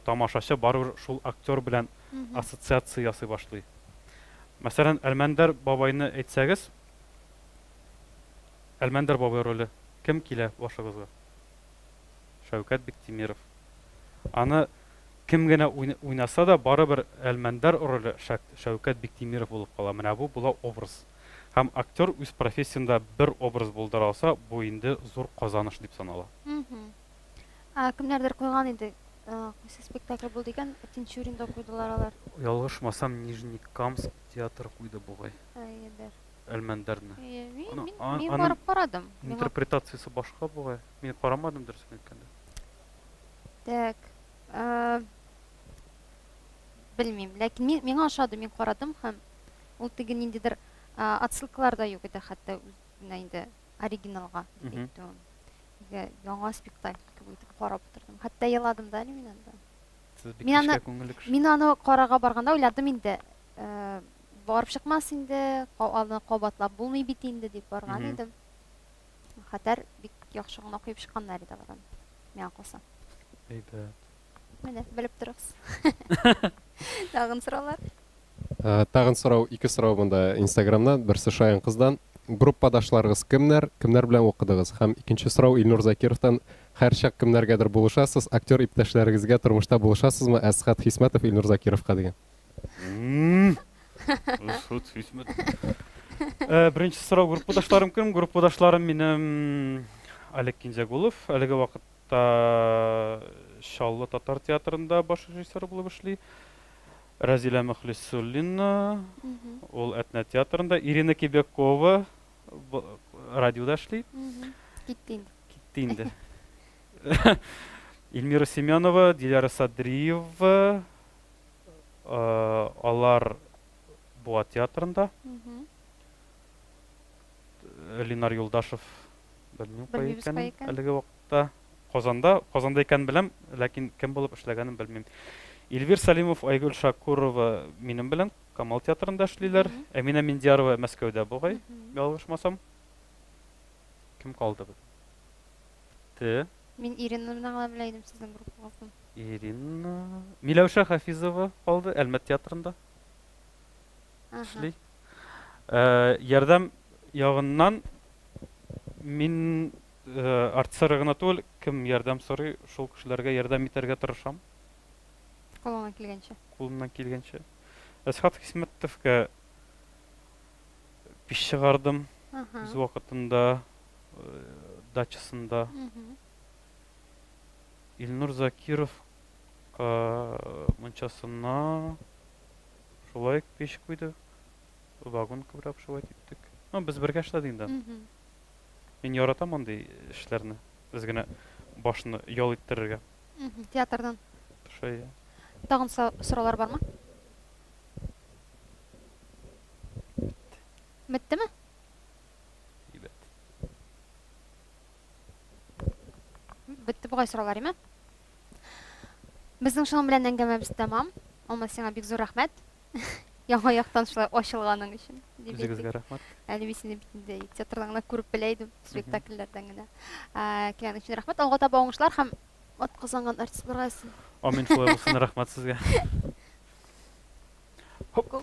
тамашачы барыбер шул актер белән ассоциация ясый башлый. Мәсәлән, Әлмәндәр бабайны әйтсәгез, Әлмәндәр бабай роле кем килә башыгызга? Шәүкәт Биктимиров. Аны кем генә уйнаса да, барыбер Әлмәндәр роле Шәүкәт Биктимиров булып кала. Менә бу була образ. Һәм актер үз профессиясендә бер образ булдыра алса, бу инде зур казаныш дип санала. Кемнәрдер куйган иде. Кайсы спектакль булды икән? Тинчуринда куйдылар алар. Ялгышмасам, Нижнекамск театры куйды бугай. Әлмәндәрне. Мин барып карадым. Интерпретациясе башка бугай. Мин карамадым дөресен әйткәндә. Так. Белмим, ләкин миңа ошады, мин карадым һәм ул теге ниндидер отсылкалар да юк иде, хәтта үзенә инде оригиналга дип әйтүем. Яңа спектакль кебек итеп карап утырдым. Хәтта еладым да мин анда. Мин аны карага барганда уйладым инде, барып чыкмас инде, аны кабатлап булмый бит инде дип барган идем. Хәтер бик яхшы гына куеп чыкканнар иде алар. Миңа калса. Әйбәт. Менә белеп торыгыз. Тагын сораулар? Тагын сорау, ике сорау монда Инстаграмнан, берсе Шаян кыздан. Группадашларыгыз кемнәр белән укыдыгыз? Һәм икенче сорау Илнур Закировтан. Һәр чак кемнәргәдер булышасыз, актер иптәшләрегезгә тормышта булышасызмы? Әсгать Хисмәтов, Илнур Закировка дигән. Әсгать Хисмәтов. Беренче сорау группадашларым кем? Группадашларым минем Олег Кинзягулов, әлеге вакытта Шаллы татар театрында баш режиссер булып эшли. Разилә Мөхлисуллина, ул Әтнә театрында, Ирина Кибекова радиода эшли. Китте инде. Эльмира Семенова, Диляра Садриева, алар Буа театрында. Ленар Юлдашев, белмим кай икән әлеге вакытта. Казанда икән беләм, ләкин кем булып эшләгәнен белмим. Эльвир Салимов, Айгөл Шакурова минем белән Камал театрында эшлиләр. Әминә Миндиярова Мәскәүдә бугай, ялгышмасам. Кем калды бу? Мин Ирина белән беләйдем сезнең группагызны. Ирина, Миләүшә Хафизова калды Әлмәт театрында. Эшли. Ярдәм ягыннан мин артистлар гына түгел, кем ярдәм сорый, шул кешеләргә ярдәм итәргә тырышам. Кулымнан килгәнчә. Әсгать Хисмәтовка пиш чыгардым үз вакытында, дачасында. Илнур Закировка мунчасына шулай пиш куйды. Вагон кыбрап шулай иттек. Без бергә эшләдек инде. Мин яратам андый эшләрне. Без генә башны ял иттерергә. Театрдан. Шулай. Тагын сораулар бармы? Беттеме? Бетте бугай сораулар, име? Безнең шуның белән әңгәмәбез тәмам. Алма сиңа бик зур рәхмәт. Яңа яктан шулай ачылганың өчен. Үзегезгә рәхмәт. Әле бисене битендә театрдан гына күреп беләйдем, спектакльләрдән генә. Килгән өчен рәхмәт. Алга таба уңышлар һәм атказанган артистларга. Амин, шулай булсын, рәхмәт сезгә. Хоп.